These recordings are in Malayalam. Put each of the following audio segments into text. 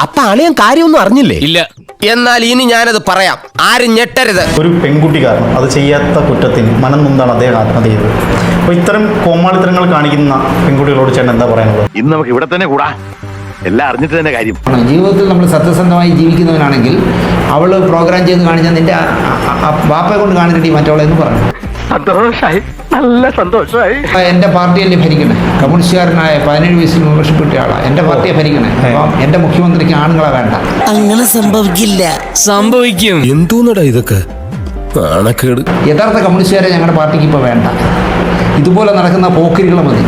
അപ്പൊ അളിയൻ കാര്യമൊന്നും അറിഞ്ഞില്ലേ? ഇല്ല. എന്നാൽ ഇനി ഞാനത് പറയാം, ആരും ഞെട്ടരുത്. ഒരു പെൺകുട്ടി കാരണം അത് ചെയ്യാത്ത കുറ്റത്തിന് മനം നൊന്താണ് അദ്ദേഹം ആത്മഹത്യ ചെയ്തത്. അപ്പോൾ ഇത്തരം കോമാളിത്തരങ്ങൾ കാണിക്കുന്ന പെൺകുട്ടികളോട് ചേട്ടൻ എന്താ പറയാനുള്ളത്? ഇന്ന് നമുക്ക് ഇവിടെ തന്നെ കൂടാ, എല്ലാം അറിഞ്ഞിട്ട് തന്നെ കാര്യം. ജീവിതത്തിൽ നമ്മൾ സത്യസന്ധമായി ജീവിക്കുന്നവനാണെങ്കിൽ അവൾ പ്രോഗ്രാം ചെയ്ത് കാണിച്ചാൽ നിന്റെ ബാപ്പയെ കൊണ്ട് കാണിച്ചിട്ട് മറ്റവളെന്ന് പറഞ്ഞു. സന്തോഷായി, നല്ല സന്തോഷമായി. എൻ്റെ പാർട്ടിയല്ലേ ഭരിക്കണേ, കമ്മ്യൂണിസ്റ്റുകാരനായ 17 വയസ്സിൽ മെമ്പർഷിപ്പ് കിട്ടിയ ആളാണ്. എൻ്റെ പാർട്ടിയെ ഭരിക്കണേ. അപ്പം എൻ്റെ മുഖ്യമന്ത്രിക്ക് ആണുങ്ങളെ വേണ്ട. അങ്ങനെ സംഭവിക്കില്ല. സംഭവിക്കും. എന്തോന്നടാ ഇതൊക്കെ? നാണക്കേട്. യഥാർത്ഥ കമ്മ്യൂണിസ്റ്റുകാരെ ഞങ്ങളുടെ പാർട്ടിക്ക് ഇപ്പോൾ വേണ്ട. ഇതുപോലെ നടക്കുന്ന പോക്കിരികളെ മതി.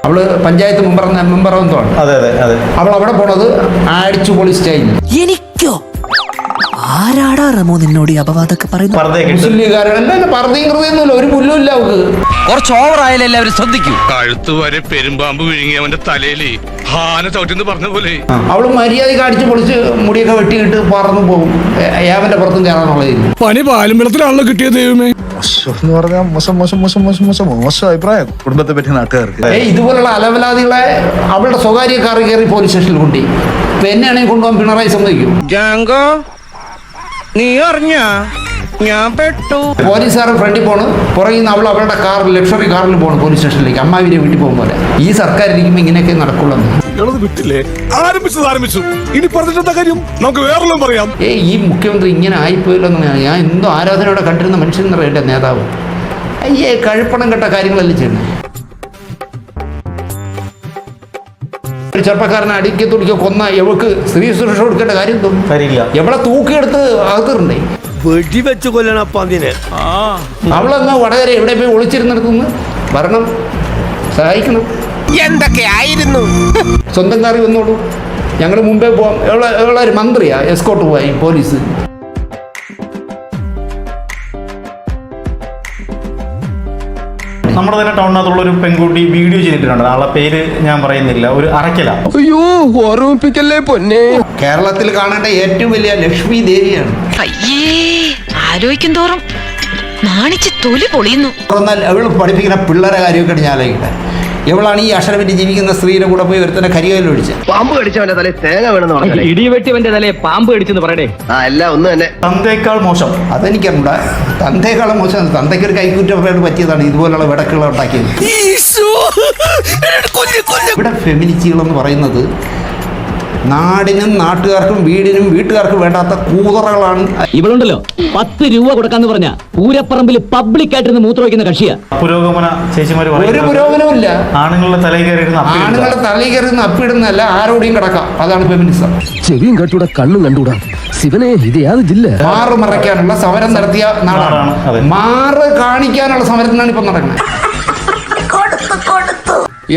അവള് പഞ്ചായത്ത് മെമ്പറെന്തോ ആണ്. അതെ അതെ അതെ. അവൾ അവിടെ പോണത് അടിച്ചു പൊളി സ്റ്റൈലിൽ. എനിക്കോ? ആരാടാ റമോ നിന്നോട് ഈ അപവാദമൊക്കെ പറയുന്നു? മുസ്ലിം ലീഗുകാരല്ല, പറഞ്ഞയും കൃതിയൊന്നുമില്ല, ഒരു പുല്ലുമില്ല അവക്ക്. കുറച്ച് ഓവറായാലും എല്ലാവരും ശ്രദ്ധിക്കൂ. കഴുത്ത് വരെ പെരുമ്പാമ്പ് വിഴുങ്ങി അവന്റെ തലയില് ഹാന ചവിട്ടിന്ന് പറഞ്ഞ പോലെ. അവള് മര്യാദയ്ക്ക് അടിച്ച് പൊളിച്ച് മുടിയൊക്കെ വെട്ടിയിട്ട് പറന്നു പോകും. ഏവന്റെ പുറത്തും കയറാന്നുള്ളതിൽ പണി പാലും വെള്ളത്തിലാണല്ലോ കിട്ടിയത്. ദൈവമേ, എന്ന് പറഞ്ഞാൽ മോശം അഭിപ്രായം കുടുംബത്തെ പറ്റി നാട്ടുകാർക്ക്. ഇതുപോലുള്ള അലവലാദികളെ അവളുടെ സ്വകാര്യ കാറി കയറി പോലീസ് സ്റ്റേഷനിൽ കൊണ്ടുപോയി. ഇപ്പൊ എന്നെയാണെങ്കിൽ കൊണ്ടുപോകാൻ പിണറായി സമ്മതിക്കും. നീ അറിഞ്ഞ ഞാൻ പെട്ടു. പോലീസുകാരൻ ഫ്രണ്ടിൽ പോണ്, പുറകിൽ നിന്ന് അവളുടെ കാറിൽ, ലക്ഷറി കാറിൽ പോണ് പോലീസ് സ്റ്റേഷനിലേക്ക്. അമ്മാവിനെ വീട്ടിൽ പോകും പോലെ. ഈ സർക്കാർ ഇരിക്കുമ്പോൾ ഇങ്ങനെയൊക്കെ നടക്കുള്ളൂ. വിട്ടില്ലേ? ആരംഭിച്ചു. ഇനി പറഞ്ഞിട്ടെന്താ കാര്യം? നമുക്ക് വേറെല്ലാം പറയാം. ഈ മുഖ്യമന്ത്രി ഇങ്ങനെ ആയിപ്പോയല്ലോ എന്നാണ് ഞാൻ എന്തോ ആരാധനയോടെ കണ്ടിരുന്ന മനുഷ്യൻ എന്നറിയാം എൻ്റെ നേതാവ്. കഴുപ്പണം കെട്ട കാര്യങ്ങളല്ലേ ചെയ്യുന്നത്. ഒരു ചെറുപ്പക്കാരനെ അടിക്കോ തുടിക്കോ കൊന്ന എവൾക്ക് സ്ത്രീ സുരക്ഷ കൊടുക്കേണ്ട കാര്യം കാര്യമില്ല. എവളെ തൂക്കിയെടുത്ത് അകത്തിട്ടുണ്ടേ, വെടിവെച്ച് കൊല്ലണം അതിനെ. അവളങ്ങ് വടകര എവിടെ പോയി ഒളിച്ചിരുന്നിടത്തുനിന്ന് ഭരണം സഹായിക്കണം. എന്തൊക്കെ ആയിരുന്നു? സ്വന്തം കാറി വന്നോളൂ, ഞങ്ങൾ മുമ്പേ പോവാം. എവളെ ഒരു മന്ത്രിയാ എസ്കോട്ട് പോയി പോലീസ്. നമ്മുടെ തന്നെ ടൗണിനകത്തുള്ള ഒരു പെൺകുട്ടി വീഡിയോ ചെയ്തിട്ടുണ്ട്. ആളെ പേര് ഞാൻ പറയുന്നില്ല. ഒരു അറക്കല. അയ്യോ, ഓർമ്മിപ്പിക്കല്ലേ പൊന്നെ. കേരളത്തിൽ കാണേണ്ട ഏറ്റവും വലിയ ലക്ഷ്മി ദേവിയാണ്. അയ്യേ, ആലോചിക്കും തോറും നാണിച്ച് തൊലി പൊളിയുന്നു. എന്നാൽ അവൾ പഠിപ്പിക്കുന്ന പിള്ളേരെ കാര്യമൊക്കെ ഞാൻ ആലോചിക്കട്ടെ. എവളാണ് ഈ അക്ഷരപറ്റി ജീവിക്കുന്ന സ്ത്രീയുടെ കൂടെ പോയി ഒരുത്തന്നെ കരികയിൽ ഒഴിച്ച് പാമ്പ് കടിച്ചവന്റെ തലയിൽ തേങ്ങ വേണമെന്ന് പറഞ്ഞു. ഇടിവെട്ടിവന്റെ തലയെ പാമ്പ് കടിച്ചെന്ന് പറയടേ. എല്ലാം ഒന്ന് തന്നെ. തന്തേക്കാൾ മോശം. അതെനിക്കറിഞ്ഞൂടാ. തന്തേക്കാളും മോശം. തന്തയ്ക്കൊരു കൈക്കുറ്റം പറ്റിയതാണ് ഇതുപോലുള്ള വിടക്കുകൾ ഉണ്ടാക്കിയത്. ഇവിടെ ഫെമിനിസ്റ്റുകളെന്ന് പറയുന്നത് നാടിനും നാട്ടുകാർക്കും വീടിനും വീട്ടുകാർക്കും വേണ്ടാത്ത കൂതറകളാണ്. ഇവളുണ്ടല്ലോ 10 രൂപ കൊടുക്കാന്ന് പറഞ്ഞ പൂരപ്പറമ്പിൽ പബ്ലിക് ആയിട്ടിരുന്ന് മൂത്രവയ്ക്കുന്ന കക്ഷിയാ. പുരോഗമന ചേച്ചിമാര് ഒരു പുരോഗമനമില്ല. ആണുങ്ങളുടെ തലയിൽ കയറി അപ്പിടുന്നല്ല, ആരോടെയും കിടക്കാം. അതാണ് ഫെമിനിസം. ചെവിയും കണ്ടൂടാ, കണ്ണും കണ്ടൂടാ. ശിവനെ, ഇത് യാത് ജില്ല. മാറ് മറയ്ക്കാനുള്ള സമരം നടത്തിയ നാടാണ്. മാറ് കാണിക്കാനുള്ള സമരത്തിനാണ് ഇപ്പൊ നടക്കുന്നത്.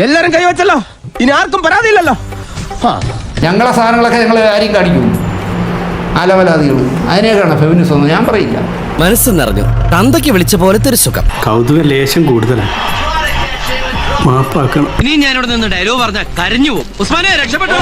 എല്ലാരും കൈവച്ചല്ലോ, ഇനി ആർക്കും പരാതിയില്ലല്ലോ. ഞങ്ങളെ സാധനങ്ങളൊക്കെ ഞങ്ങൾ ആരെയും കാണിക്കും. അലവലാദികൾ അതിനേക്കാണ് ഫെമിനിസം എന്ന് ഞാൻ പറയില്ല. മനസ്സ് നിറഞ്ഞു. തന്തയ്ക്ക് വിളിച്ച പോലത്തെ ഒരു സുഖം. കൗതുക ലേശം കൂടുതലാണ്. മാപ്പാക്കണം. ഇനി ഞാനിവിടെ നിന്ന് ഡയലോഗ് പറഞ്ഞ കരഞ്ഞു പോകും. ഉസ്മാനെ, രക്ഷപ്പെട്ടോ.